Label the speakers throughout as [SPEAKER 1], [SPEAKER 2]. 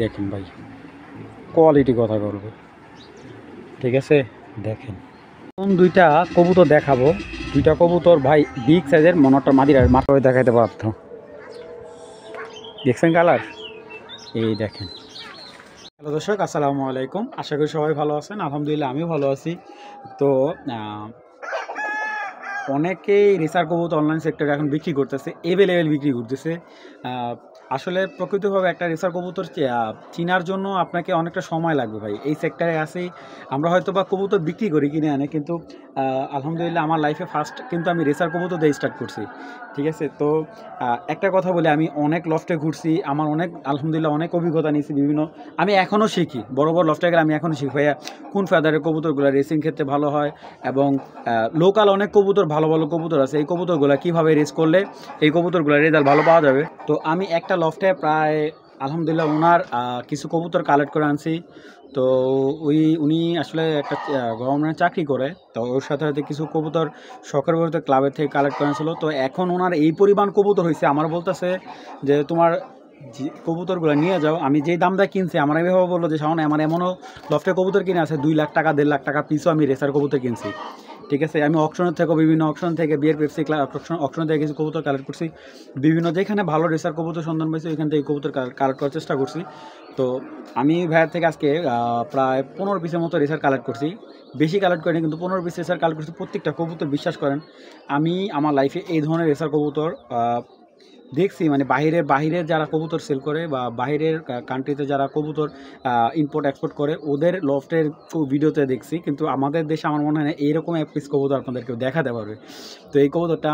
[SPEAKER 1] দেখেন ভাই, কোয়ালিটি কথা বলবো, ঠিক আছে। দেখেন কোন দুইটা কবুতর দেখাবো, দুইটা কবুতর ভাই বিগ সাইজের, মনটা মাদির মাথা দেখাইতে পারত। দেখছেন কালার, এই দেখেন। হ্যালো দর্শক, আসসালামু আলাইকুম। আশা করি সবাই ভালো আছেন। আলহামদুলিল্লাহ আমিও ভালো আছি। তো অনেকেই রেসার কবুতর অনলাইন সেক্টরে এখন বিক্রি করতেছে, এভেলেবেল বিক্রি করতেছে। আসলে প্রকৃতভাবে একটা রেসার কবুতর চিনার জন্য আপনাকে অনেকটা সময় লাগবে ভাই। এই সেক্টরে আসেই আমরা হয়তো বা কবুতর বিক্রি করি কিনে আনে, কিন্তু আলহামদুলিল্লাহ আমার লাইফে ফার্স্ট কিন্তু আমি রেসার কবুতর দিয়ে স্টার্ট করছি, ঠিক আছে। তো একটা কথা বলি, আমি অনেক লফটে ঘুরছি, আমার অনেক আলহামদুলিল্লাহ অনেক অভিজ্ঞতা নিয়েছি বিভিন্ন। আমি এখনও শিখি, বড় বড় লফটে গেলে আমি এখনও শিখি ভাইয়া কোন ফেদারের কবুতরগুলো রেসিং ক্ষেত্রে ভালো হয়, এবং লোকাল অনেক কবুতর ভালো ভালো কবুতর আছে, এই কবুতরগুলো কীভাবে রেস করলে এই কবুতরগুলোর রেজাল্ট ভালো পাওয়া যাবে। তো আমি একটা লফটে প্রায় আলহামদুলিল্লাহ ওনার কিছু কবুতর কালেক্ট করে আনছি। তো উনি আসলে একটা গভর্নমেন্ট চাকরি করে, তো ওর সাথে হয়তো কিছু কবুতর শখের বলতে ক্লাবের থেকে কালেক্ট করে আনছিল। তো এখন ওনার এই পরিমাণ কবুতর হয়েছে, আমার বলতেছে যে তোমার কবুতরগুলো নিয়ে যাও। আমি যেই দামটা কিনছি, আমার এভাবে বললো যে সামনে আমার এমনও লফটে কবুতর কিনে আছে 2 লাখ টাকা 1.5 লাখ টাকা পিছু আমি রেসার কবুতর কিনছি, ঠিক আছে। আমি অকশনের থেকেও বিভিন্ন অকশন থেকে বিয়ের পেপসি অকশন থেকে কিছু কবুতর কালেক্ট করছি, বিভিন্ন যেখানে ভালো রেসার কবুতর সন্ধান পেয়েছি ওইখান থেকে কবুতর কালেক্ট করার চেষ্টা করছি। তো আমি ভাইয়ের থেকে আজকে প্রায় 15 পিসের মতো রেসার কালেক্ট করছি, বেশি কালেক্ট করিনি কিন্তু 15 পিস রেসার কালেক্ট করছি। প্রত্যেকটা কবুতর বিশ্বাস করেন আমি আমার লাইফে এই ধরনের রেসার কবুতর দেখছি, মানে বাহিরের যারা কবুতর সেল করে বা বাহিরের কান্ট্রিতে যারা কবুতর ইম্পোর্ট এক্সপোর্ট করে ওদের লফটের ভিডিওতে দেখছি, কিন্তু আমাদের দেশে আমার মনে হয় না এইরকম এক পিস কবুতর আপনাদেরকে দেখাতে পারবে। তো এই কবুতরটা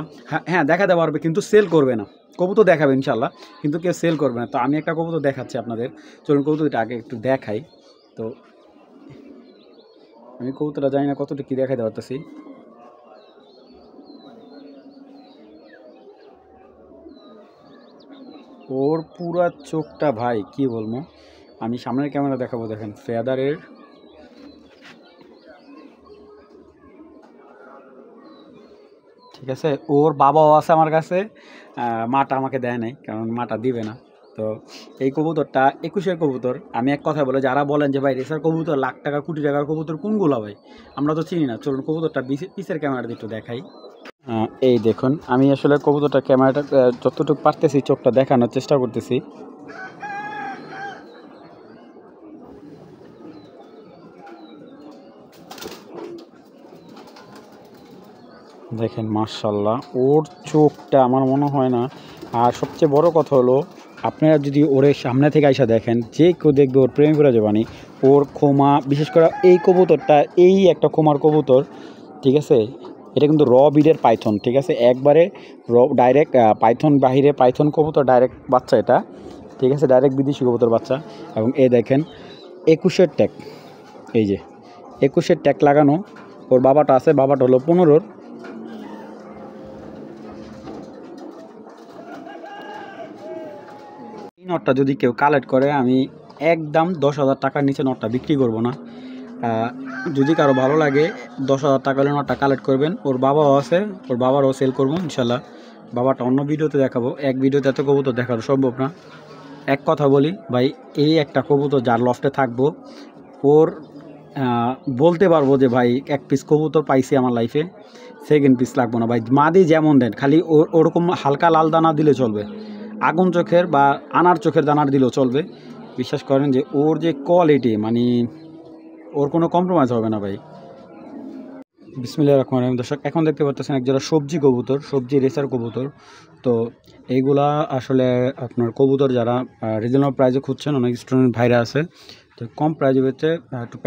[SPEAKER 1] হ্যাঁ দেখাতে পারবে, কিন্তু সেল করবে না। কবুতর দেখাবে ইনশাল্লাহ, কিন্তু কেউ সেল করবে না। তো আমি একটা কবুতর দেখাচ্ছি আপনাদের, চলুন কবুতরটা আগে একটু দেখাই। তো আমি কবুতরটা জানি না কতটা কী দেখাতে পারতেছি। ওর পুরা চোখটা ভাই কি বলবো, আমি সামনের ক্যামেরা দেখাবো, দেখেন ফেদারের, ঠিক আছে। ওর বাবাও আছে আমার কাছে, মাটা আমাকে দেয় নাই, কারণ মাটা দিবে না। তো এই কবুতরটা 21-এর কবুতর। আমি এক কথা বলে, যারা বলেন যে ভাই রেসার কবুতর লাখ টাকা কোটি টাকার কবুতর কোনগুলো ভাই, আমরা তো চিনি না। চলুন কবুতরটা পিসের ক্যামেরাটা একটু দেখাই। এই দেখুন, আমি আসলে কবুতরটা ক্যামেরাটা যতটুকু পারতেছি চোখটা দেখানোর চেষ্টা করতেছি। দেখেন মাশাআল্লাহ, ওর চোখটা আমার মনে হয় না। আর সবচেয়ে বড় কথা হলো, আপনারা যদি ওর সামনে থেকে আইসা দেখেন, যে কেউ দেখবে ওর প্রেমে পড়ে যাবানি। ওর খোমা, বিশেষ করে এই কবুতরটা, এই একটা খোমার কবুতর, ঠিক আছে। এটা কিন্তু র বিডের পাইথন, ঠিক আছে, একবারে ডাইরেক্ট পাইথন, বাহিরে পাইথন কবুতর ডাইরেক্ট বাচ্চা এটা, ঠিক আছে, ডাইরেক্ট বিদেশি কবুতর বাচ্চা। এবং এই দেখেন 21-এর ট্যাগ, এই যে 21-এর ট্যাগ লাগানো। ওর বাবাটা আছে, বাবাটা হলো 15-র। এই নটটা যদি কেউ কালেক্ট করে, আমি একদম 10,000 টাকার নিচে নটটা বিক্রি করব না। যদি কারো ভালো লাগে 10,000 টাকা হলে নটটা কালেক্ট করবেন। ওর বাবাও আছে, ওর বাবারও সেল করবো ইনশাল্লাহ। বাবাটা অন্য ভিডিওতে দেখাবো, এক ভিডিওতে এত কবুতর দেখানো সম্ভব না। এক কথা বলি ভাই, এই একটা কবুতর যার লফটে থাকবো, ওর বলতে পারবো যে ভাই এক পিস কবুতর পাইছি আমার লাইফে, সেকেন্ড পিস লাগবো না ভাই। মাদি যেমন দেন, খালি ওরকম হালকা লাল দানা দিলে চলবে, আগুন চোখের বা আনার চোখের দানার দিলেও চলবে। বিশ্বাস করেন যে ওর যে কোয়ালিটি, মানে ওর কোনো কম্প্রোমাইজ হবে না ভাই। বিসমিল্লাহির রহমানির রহিম। দর্শক, এখন দেখতে পাচ্ছেন একজোড়া সবজি কবুতর, সবজি রেসার কবুতর। তো এইগুলা আসলে আপনার কবুতর যারা রিজনেবল প্রাইসে খুঁজছেন, অনেক স্টুডেন্ট ভাইরা আছে, তো কম প্রাইজে পেতে একটু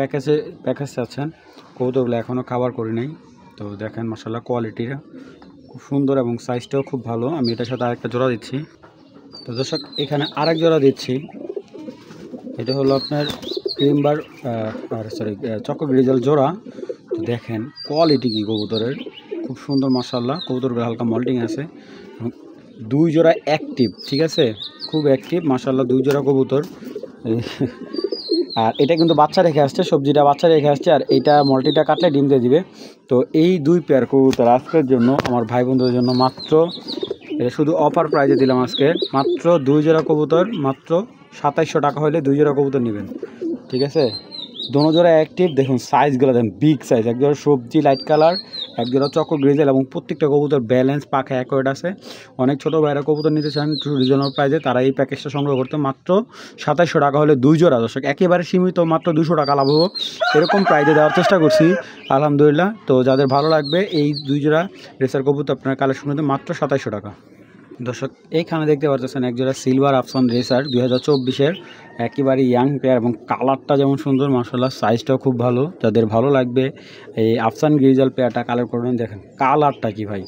[SPEAKER 1] প্যাকেজ আছেন। কবুতরগুলো এখনও খাবার করি নাই। তো দেখেন মাশাআল্লাহ কোয়ালিটিটা খুব সুন্দর এবং সাইজটাও খুব ভালো। আমি এটার সাথে আরেকটা জোড়া দিচ্ছি। তো দর্শক, এখানে আরেক জোড়া দিচ্ছি। এটা হলো আপনার ক্রিমবার চকো গ্রিজেল জোড়া। তো দেখেন কোয়ালিটি কি কবুতরের, খুব সুন্দর মাশাআল্লাহ। কবুতরগুলো হালকা মল্টিং আছে, দুই জোড়া অ্যাক্টিভ, ঠিক আছে, খুব অ্যাক্টিভ মাশাআল্লাহ, দুই জোড়া কবুতর। আর এটা কিন্তু বাচ্চা রেখে আসছে, সবজিটা বাচ্চা রেখে আসছে, আর এইটা মল্টিটা কাটলে ডিম দিয়ে দিবে। তো এই দুই পেয়ার কবুতর আজকের জন্য আমার ভাই বোনদের জন্য মাত্র, এটা শুধু অফার প্রাইজে দিলাম আজকে, মাত্র 2 জোড়া কবুতর মাত্র 2700 টাকা হলে 2 জোড়া কবুতর নেবেন, ঠিক আছে। দোনো জোড়া অ্যাক্টিভ, দেখুন সাইজগুলো দেখুন, বিগ সাইজ, এক জোড়া সবজি লাইট কালার, এক জোড়া চকো গ্রিজেল, এবং প্রত্যেকটা কবুতর ব্যালেন্স পাখা অ্যাকোয়ার্ড আছে। অনেক ছোটো ভাইরা কবুতর নিতে চান একটু রিজনেবল প্রাইসে, তারা এই প্যাকেজটা সংগ্রহ করতে মাত্র 2700 টাকা হলে 2 জোড়া। দর্শক একেবারে সীমিত, মাত্র 200 টাকা লাভ হবো এরকম প্রাইসে দেওয়ার চেষ্টা করছি আলহামদুলিল্লাহ। তো যাদের ভালো লাগবে এই 2 জোড়া রেসার কবুতর আপনার কালেকশন করতে মাত্র 2700 টাকা। দর্শক এইখানে দেখতে পাচ্ছেন একজোড়া সিলভার আফসান রেসার 2024-এর একেবারে ইয়াং পেয়ার, এবং কালারটা যেমন সুন্দর মাশাআল্লাহ, সাইজটাও খুব ভালো। যাদের ভালো লাগবে এই আফসান গ্রিজাল পেয়ারটা কালার করবেন। দেখেন কালারটা কি ভাই,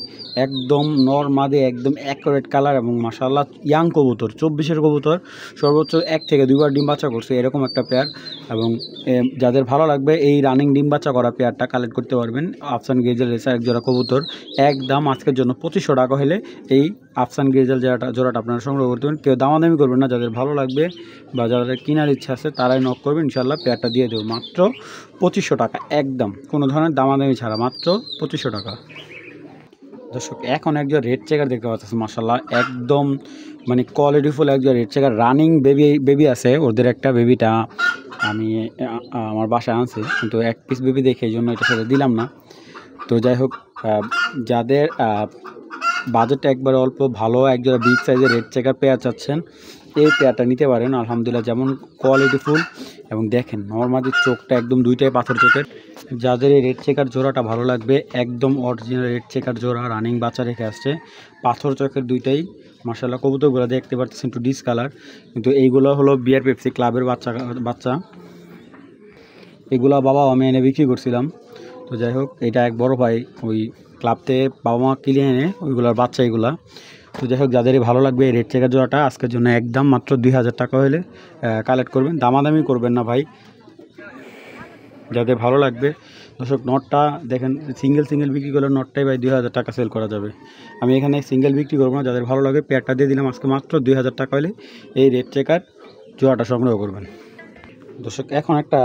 [SPEAKER 1] একদম নরমাদে একদম অ্যাকুরেট কালার, এবং মাশাআল্লাহ ইয়াং কবুতর, 24-এর কবুতর, সর্বোচ্চ 1 থেকে 2 বার ডিম বাচ্চা করছে এরকম একটা পেয়ার। এবং যাদের ভালো লাগবে এই রানিং ডিম বাচ্চা করা পেয়ারটা কালেক্ট করতে পারবেন। আফসান গ্রিজাল রেসার একজোড়া কবুতর একদম আজকের জন্য 2500 টাকা হলে এই আফসান গ্রিজাল জোড়াটা আপনারা সংগ্রহ করতে পারেন। কেউ দামাদামি করবেন না, যাদের ভালো লাগবে বা যাদের কেনার ইচ্ছা আছে তারাই নক করবেন, ইনশাআল্লাহ পেয়ারটা দিয়ে দেবো মাত্র 2500 টাকা, একদম কোনো ধরনের দামাদামি ছাড়া মাত্র 2500 টাকা। দর্শক এখন একজন রেড চেকার দেখতে পাচ্ছেন মাশাআল্লাহ, একদম মানে কোয়ালিটিফুল একজন রেড চেকার রানিং বেবি আছে। ওদের একটা বেবিটা আমি আমার বাসায় আনছি, কিন্তু এক পিস বেবি দেখে এই জন্য এটার সাথে দিলাম না। তো যাই হোক, যাদের বাজেটটা একবারে অল্প, ভালো একজোড়া বিগ সাইজের রেড চেকার পেয়ার চাচ্ছেন, এই পেয়ারটা নিতে পারেন আলহামদুলিল্লাহ। যেমন কোয়ালিটিফুল, এবং দেখেন নরমালি চোখটা একদম দুইটাই পাথর চোখের। যাদের এই রেড চেকার জোড়াটা ভালো লাগবে, একদম অরিজিনাল রেড চেকার জোড়া, রানিং বাচ্চা রেখে আসছে, পাথর চোখের দুইটাই মাশাআল্লাহ। কবুতরগুলো দেখতে পাচ্ছেন একটু ডিস কালার, কিন্তু এইগুলো হলো বিআর পেপসি ক্লাবের বাচ্চা। এগুলা বাবা আমি এনে বিক্রি করছিলাম। তো যাই হোক, এটা এক বড় ভাই ওই ক্লাব থেকে বাবা মা কিনে এনে ওইগুলোর বাচ্চা এগুলা। তো যাই হোক, যাদেরই ভালো লাগবে এই রেড চেকার জোড়াটা আজকের জন্য একদম মাত্র 2000 টাকা হলে কালেক্ট করবেন, দামাদামি করবেন না ভাই, যাদের ভালো লাগবে। দর্শক নটটা দেখেন, সিঙ্গেল বিক্রি করলে নটটাই ভাই 2000 টাকা সেল করা যাবে। আমি এখানে সিঙ্গেল বিক্রি করবো না, যাদের ভালো লাগে পেয়ারটা দিয়ে দিলাম আজকে মাত্র 2000 টাকা হলে এই রেড চেকার জোড়াটা সংগ্রহ করবেন। দর্শক এখন একটা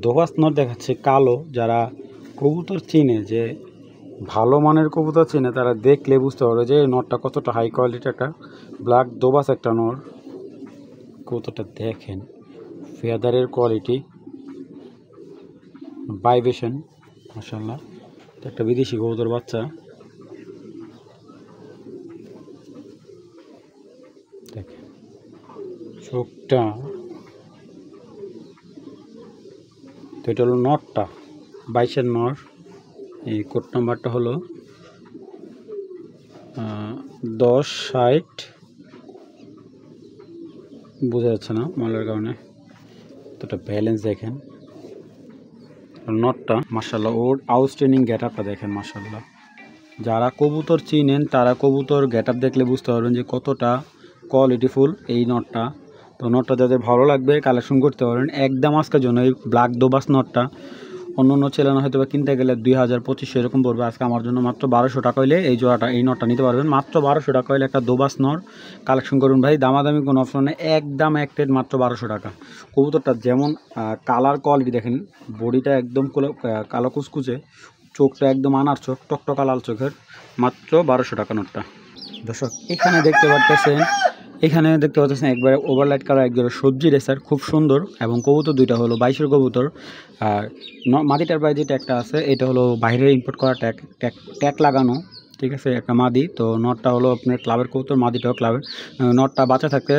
[SPEAKER 1] দোবাস নট দেখাচ্ছে কালো, যারা কবুতর চিনে, যে ভালো মানের কবুতর চিনে, তারা দেখলে বুঝতে পারবে যে নটটা কতটা হাই কোয়ালিটি। একটা ব্ল্যাক দোবাস একটা নর, কবুতরটা দেখেন, ফেদারের কোয়ালিটি, ভাইব্রেশন মাশাআল্লাহ। একটা বিদেশি কবুতর বাচ্চা, দেখেন চোখটা। তো এটা হলো নটটা, 22-এর নর। এই কোড নাম্বারটা হলো 1060, বোঝা যাচ্ছে না মলের কারণে। তো এটা ব্যালেন্স দেখেন, নটটা মাশাআল্লাহ, ওর আউটস্ট্যান্ডিং গেট আপটা দেখেন মাশাআল্লাহ। যারা কবুতর চিনেন তারা কবুতর গেট আপ দেখলে বুঝতে পারবেন যে কতটা কোয়ালিটিফুল এই নটটা। তো নটটা যাদের ভালো লাগবে কালেকশন করতে পারবেন একদম আজকের জন্য। এই ব্ল্যাক দোবাস নটটা অন্য চ্যানেল হয়তো বা কিনতে গেলে 2000-2500 এরকম পড়বে, আজকে আমার জন্য মাত্র 1200 টাকা হলে এই জোড়াটা, এই নটটা নিতে পারবেন মাত্র 1200 টাকা হলে। একটা দোবাস নর কালেকশন করুন ভাই, দামাদামি কোনো অপশন নেই, একদম এক রেট মাত্র 1200 টাকা। কবুতরটা যেমন কালার কোয়ালিটি দেখেন, বডিটা একদম কালো কুচকুচে, চোখটা একদম আনার চোখ, টকটকা লাল চোখের, মাত্র 1200 টাকা নটটা। দর্শক এখানে দেখতে পাচ্ছেন একবারে ওভারলাইট কালার একজোড়া সবজি রেসার, খুব সুন্দর, এবং কবুতর দুইটা হলো 22-এর কবুতর। আর মাদিটার প্রায় যে ট্যাগটা আছে এটা হলো বাইরে ইম্পোর্ট করা ট্যাগ লাগানো, ঠিক আছে, একটা মাদি। তো নটটা হলো আপনার ক্লাবের কবুতর, মাদিটাও ক্লাবের। নটটা বাচ্চা থাকতে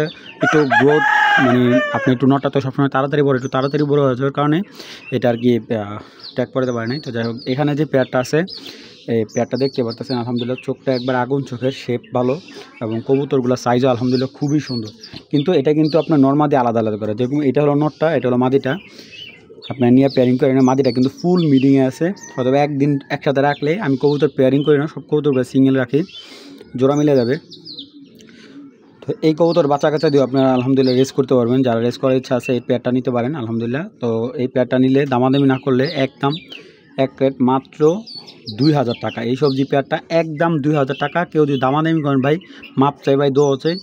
[SPEAKER 1] একটু গ্রোথ, মানে আপনি একটু নটটা তো সবসময় একটু তাড়াতাড়ি বড় হয়ে যাওয়ার কারণে এটা আর কি ট্যাগ পড়াতে পারে নাই। তো যাই হোক, এখানে যে পেয়ারটা আছে এই পেয়ারটা দেখতে পারতেছেন আলহামদুলিল্লাহ, চোখটা একবার আগুন চোখের, শেপ ভালো, এবং কবুতরগুলো সাইজও আলহামদুলিল্লাহ খুবই সুন্দর। কিন্তু এটা কিন্তু আপনার নর্মাদি আলাদা করে, যেরকম এটা হলো নটটা, এটা হলো মাদিটা, আপনার নিয়ে পেয়ারিং করে না। মাদিটা কিন্তু ফুল মিডিংয়ে আছে, অথবা একদিন একসাথে রাখলে, আমি কবুতর পেয়ারিং করি না, সব কবুতরগুলো সিঙ্গেল রাখি, জোড়া মিলে যাবে। তো এই কবুতর বাচ্চা কাচ্চা দিয়ে আপনারা আলহামদুলিল্লাহ রেস করতে পারবেন, যারা রেস করার ইচ্ছা আছে এই পেয়ারটা নিতে পারেন আলহামদুলিল্লাহ। তো এই পেয়ারটা নিলে দামাদামি না করলে একদম এক রেট মাত্র 2000 টাকা। এই সবজি পেয়ারটা একদম 2000 টাকা। কেউ যদি দামাদামি করেন ভাই, মাপ চাই ভাই, দোয়া চাই,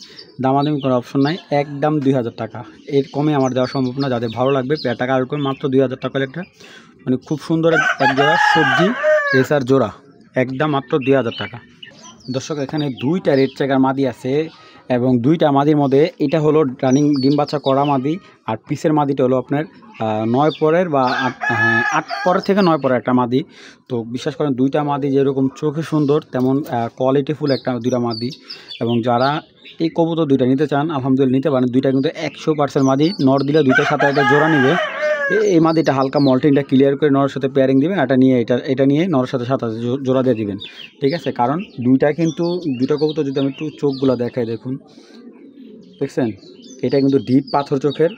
[SPEAKER 1] দামাদামি করার অপশন নাই, একদম 2000 টাকা, এর কমে আমার দেওয়া সম্ভব না। যাদের ভালো লাগবে পেয়ারটা কারোর করে মাত্র 2000 টাকা একটা, মানে খুব সুন্দর এক জোড়া সবজি রেসার জোড়া, একদম মাত্র 2000 টাকা। দর্শক এখানে দুইটা রেড চেকার মাদি আছে, এবং দুইটা মাদির মধ্যে এটা হলো রানিং ডিম বাচ্চা করা মাদি, আর পিসের মাদিটা হলো আপনার 9 পরের বা 8 পরের থেকে 9 পরের একটা মাদি। তো বিশ্বাস করেন দুইটা মাদি যেরকম চোখে সুন্দর তেমন কোয়ালিটিফুল একটা দুইটা মাদি। এবং যারা এই কবুতর দুইটা নিতে চান আলহামদুলিল্লাহ নিতে পারেন। দুইটা কিন্তু 100% মাদি, নর দিলে দুইটার সাথে একটা জোড়া নিবে। এই মাদিটা হালকা মল্টিংটা ক্লিয়ার করে নরের সাথে পেয়ারিং দিবেন, এটা নিয়ে এটা নিয়ে নরের সাথে সাথে জোড়া দিয়ে দিবেন, ঠিক আছে। কারণ দুইটা কিন্তু দুইটা কবুতর যদি আমি একটু চোখগুলো দেখাই, দেখুন দেখছেন, এটা কিন্তু ডিপ পাথর চোখের,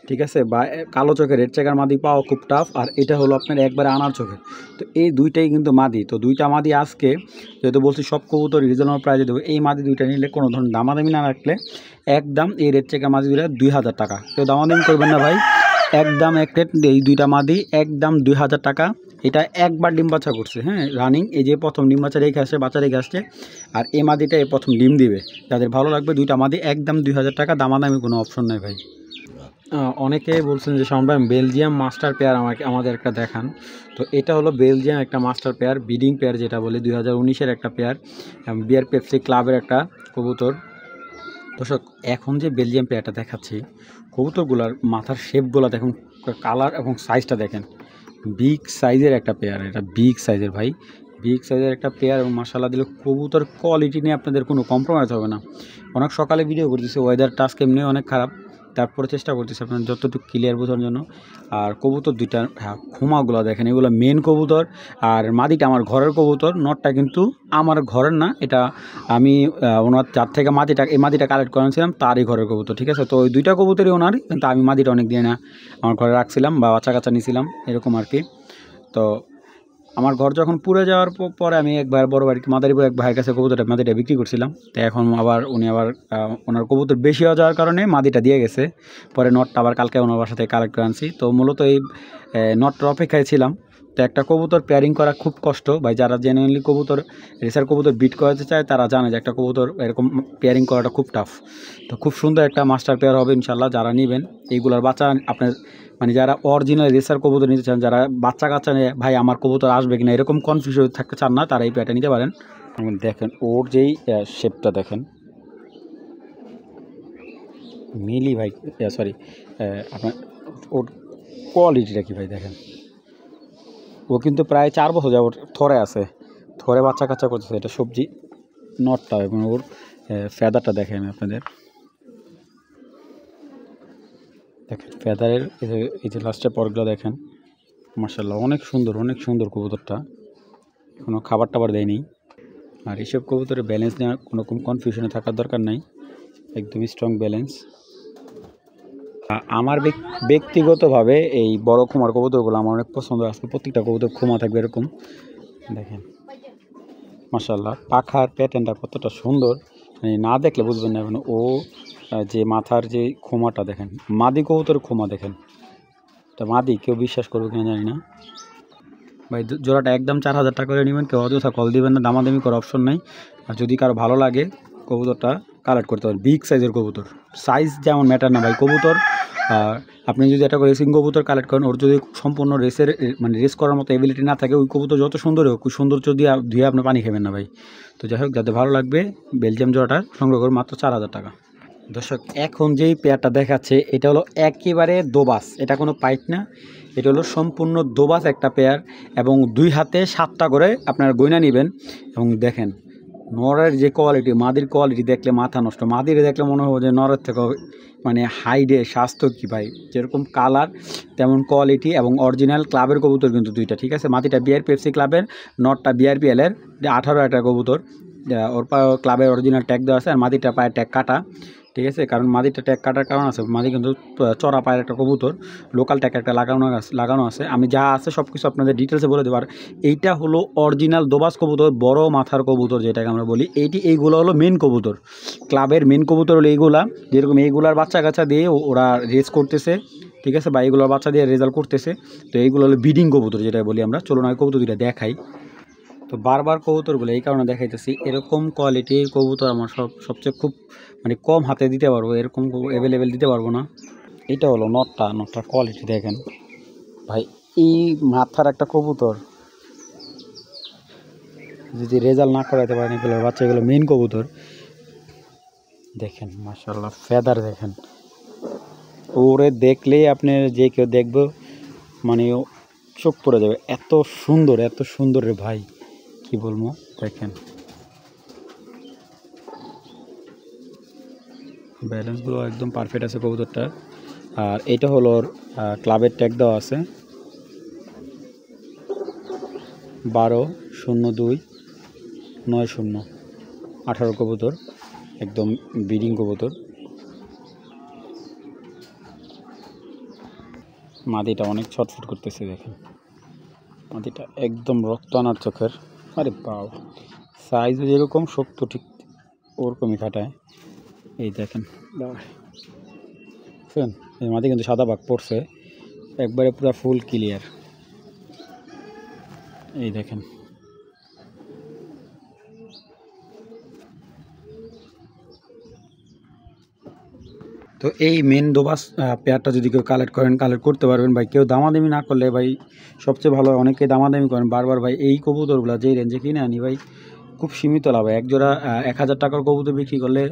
[SPEAKER 1] ঠিক আছে, বা কালো চোখের রেড চেকার মাদি পাওয়া খুব টাফ। আর এটা হলো আপনার একবারে আনার চোখের। তো এই দুইটাই কিন্তু মাদি। তো দুইটা মাদি আজকে যেহেতু বলছি সব কবুতর রিজনেবল প্রাইজে দেবো, এই মাদি দুইটা নিলে কোনো ধরনের দামাদামি না রাখলে একদম এই রেড চেকার মাদি দুইটা 2000 টাকা। কেউ দামাদামি করবেন না ভাই, একদম এক রেট। এই দুইটা মাদি একদম 2000 টাকা। এটা একবার ডিম বাচ্চা করছে, হ্যাঁ রানিং, এই যে প্রথম ডিম বাচ্চা রেখে আসছে, বাচ্চা রেখে আসছে। আর এই মাদিটা এই প্রথম ডিম দিবে। যাদের ভালো লাগবে দুইটা মাদি একদম 2000 টাকা, দামাদামি কোনো অপশন নেই ভাই। অনেকে বলছেন যে শাওন ভাই বেলজিয়াম মাস্টার পেয়ার আমাদের একটা দেখান। তো এটা হলো বেলজিয়াম একটা মাস্টার পেয়ার, ব্রিডিং পেয়ার যেটা বলে, 2019-এর একটা পেয়ার, বিয়ার পেপসি ক্লাবের একটা কবুতর। দর্শক এখন যে বেলজিয়াম পেয়ারটা দেখাচ্ছি, কবুতরগুলার মাথার শেপগুলো দেখুন, কালার এবং সাইজটা দেখেন, বিগ সাইজের একটা পেয়ার, এটা বিগ সাইজের ভাই, বিগ সাইজের একটা পেয়ার। এবং মাশাআল্লাহ দিলে কবুতর কোয়ালিটি নিয়ে আপনাদের কোনো কম্প্রোমাইজ হবে না। অনেক সকালে ভিডিও করতেছে, ওয়েদার টাস্ক এমনি অনেক খারাপ, তারপরে চেষ্টা করতেছি আপনার যতটুকু ক্লিয়ার বোঝার জন্য। আর কবুতর দুইটা, হ্যাঁ খুমাগুলো দেখেন, এগুলো মেন কবুতর। আর মাদিটা আমার ঘরের কবুতর, নটটা কিন্তু আমার ঘরের না, এটা আমি ওনার যার থেকে এই মাদিটা কালেক্ট করেছিলাম তারই ঘরের কবুতর, ঠিক আছে। তো ওই দুইটা কবুতরই ওনার, কিন্তু আমি মাদিটা অনেক দিন না আমার ঘরে রাখছিলাম বা বাচ্চা কাচ্চা নিয়েছিলাম এরকম আর কি। তো আমার ঘর যখন পুড়ে যাওয়ার পরে আমি একবার বড় বাড়ি মাদারীপুর এক ভাইয়ের কাছে কবুতরটা মাদিটা বিক্রি করছিলাম। তো এখন আবার উনি আবার ওনার কবুতর বেশি হয়ে যাওয়ার কারণে মাদিটা দিয়ে গেছে। পরে নটটা আবার কালকে ওনার বাসা থেকে কালেক্ট করে আনছি। তো মূলত এই নটটার অপেক্ষায় ছিলাম। তো একটা কবুতর পেয়ারিং করা খুব কষ্ট ভাই, যারা জেনুইনলি কবুতর রেসার কবুতর বিট করাতে চায় তারা জানে যে একটা কবুতর এরকম পেয়ারিং করাটা খুব টাফ। তো খুব সুন্দর একটা মাস্টার পেয়ার হবে ইনশাল্লাহ। যারা নেবেন এইগুলোর বাচ্চা আপনার মানে যারা অরিজিনাল রেসার কবুতর নিতে চান, যারা বাচ্চা কাচ্চা নিয়ে ভাই আমার কবুতর আসবে কিনা এরকম কনফিউশন থাকতে চান না, তারা এই পেয়ারটা নিতে পারেন। দেখেন ওর যেই শেপটা দেখেন, মিলি ভাই, সরি আপনার ওর কোয়ালিটিটা কি ভাই দেখেন। ও কিন্তু প্রায় 4 বছর যাবত থরে আছে, থরে বাচ্চা কাচ্চা করতেছে। এটা সবজি নটটা এবং ওর ফেদারটা দেখেন আমি আপনাদের, দেখেন ফেদারের এই যে লাস্টের পরগুলো দেখেন, মাশাআল্লাহ অনেক সুন্দর কবুতরটা। কোনো খাবার টাবার দেয়নি। আর এইসব কবুতরের ব্যালেন্স নেওয়ার কোনো রকম কনফিউশনে থাকার দরকার নাই, একদমই স্ট্রং ব্যালেন্স। আমার ব্যক্তিগতভাবে এই বড় খোমার কবুতরগুলো আমার অনেক পছন্দ। আজকে প্রত্যেকটা কবুতর খোমা থাকবে এরকম, দেখেন মাশাআল্লাহ পাখার প্যাটার্নটা কতটা সুন্দর, মানে না দেখলে বুঝবেন না। এখন ও যে মাথার যে খোমাটা দেখেন, মাদি কবুতরের খোমা দেখেন, তা মাদি কেউ বিশ্বাস করবে কিনা জানি না ভাই। জোড়াটা একদম 4000 টাকা করে নেবেন, কেউ অযথা কল দিবেন না, দামাদামি করার অপশন নাই। আর যদি কারো ভালো লাগে কবুতরটা কালেক্ট করতে পারেন, বিগ সাইজের কবুতর, সাইজ যেমন ম্যাটার না ভাই। কবুতর আপনি যদি একটা রেসিং কবুতর কালেক্ট করেন, ওর যদি সম্পূর্ণ রেসের মানে রেস করার মতো এবিলিটি না থাকে, ওই কবুতর যত সুন্দর হোক, ওই সৌন্দর্য দিয়ে ধুয়ে আপনি পানি খাবেন না ভাই। তো যাই হোক, যাদের ভালো লাগবে বেলজিয়াম জোড়াটা সংগ্রহ করে মাত্র 4000 টাকা। দর্শক এখন যেই পেয়ারটা দেখাচ্ছে এটা হলো একেবারে দোবাস, এটা কোনো পাইট না, এটা হলো সম্পূর্ণ দোবাস একটা পেয়ার। এবং 2 হাতে 7টা করে আপনার গয়না নেবেন। এবং দেখেন নরের যে কোয়ালিটি, মাদির কোয়ালিটি দেখলে মাথা নষ্ট। মাদিরে দেখলে মনে হবে যে নরের থেকে মানে হাইডে স্বাস্থ্য কী ভাই, যেরকম কালার তেমন কোয়ালিটি। এবং অরিজিনাল ক্লাবের কবুতর কিন্তু দুইটা, ঠিক আছে। মাদিটা বিআর পেপসি ক্লাবের, নটটা বিআরপিএলের 18 একটা কবুতর। ওর ক্লাবের অরিজিনাল ট্যাগ দেওয়া আছে, আর মাদিটা পায়ের ট্যাগ কাটা, ঠিক আছে। কারণ মাদিটা ট্যাগ কাটার কারণ আছে, মাদি কিন্তু চড়া পায়ের একটা কবুতর, লোকাল ট্যাগ একটা লাগানো আছে। আমি যা আছে সব কিছু আপনাদের ডিটেলসে বলে দেবো। আর এইটা হলো অরিজিনাল দোবাস কবুতর, বড় মাথার কবুতর যেটাকে আমরা বলি। এইগুলো হলো মেন কবুতর, ক্লাবের মেন কবুতর হলো এইগুলা। যেরকম এইগুলার বাচ্চা কাচ্চা দিয়ে ওরা রেস করতেছে, ঠিক আছে, বা এইগুলোর বাচ্চা দিয়ে রেজাল্ট করতেছে। তো এইগুলো হলো ব্রিডিং কবুতর যেটা বলি আমরা। চলুন আমি কবুতর দুইটা দেখাই। তো বারবার কবুতরগুলো এই কারণে দেখাইতেছি, এরকম কোয়ালিটির কবুতর আমার সবচেয়ে খুব মানে কম হাতে দিতে পারবো, এরকম অ্যাভেলেবেল দিতে পারবো না। এটা হলো নটটার কোয়ালিটি দেখেন ভাই, এই মাথার একটা কবুতর যদি রেজাল্ট না করাতে পারেন, এগুলোর বাচ্চা, এগুলো মেন কবুতর দেখেন মাশাআল্লাহ ফেদার দেখেন, ওরে দেখলেই আপনি যে কেউ দেখবে মানে চোখ পড়ে যাবে, এত সুন্দর রে ভাই, কি বলবো। দেখেন ব্যালেন্সগুলো একদম পারফেক্ট আছে কবুতরটা। আর এটা হলো ওর ক্লাবের ট্যাগ দেওয়া আছে 12-02-90, 18 কবুতর, একদম ব্রিডিং কবুতর। মাদিটা অনেক ছটফট করতেছে, দেখেন মাদিটা একদম রক্ত আনার চোখের। আরে বাবা, সাইজ যেরকম শক্ত ঠিক ওরকমই খাটায়। এই দেখেন বুঝছেন, এই মাদি কিন্তু সাদা বাঘ পড়ছে একবারে পুরো ফুল ক্লিয়ার। এই দেখেন তো এই মেন দোবাস পেয়ারটা যদি কেউ কালেক্ট করতে পারবেন ভাই। কেউ দামাদামি না করলে ভাই সবচেয়ে ভালো হয়। অনেকে দামাদামি করেন বারবার ভাই। এই কবুতরগুলো যেই রেঞ্জে কিনে আনি ভাই খুব সীমিত লাভ হয়। একজোড়া 1000 টাকার কবুতর বিক্রি করলে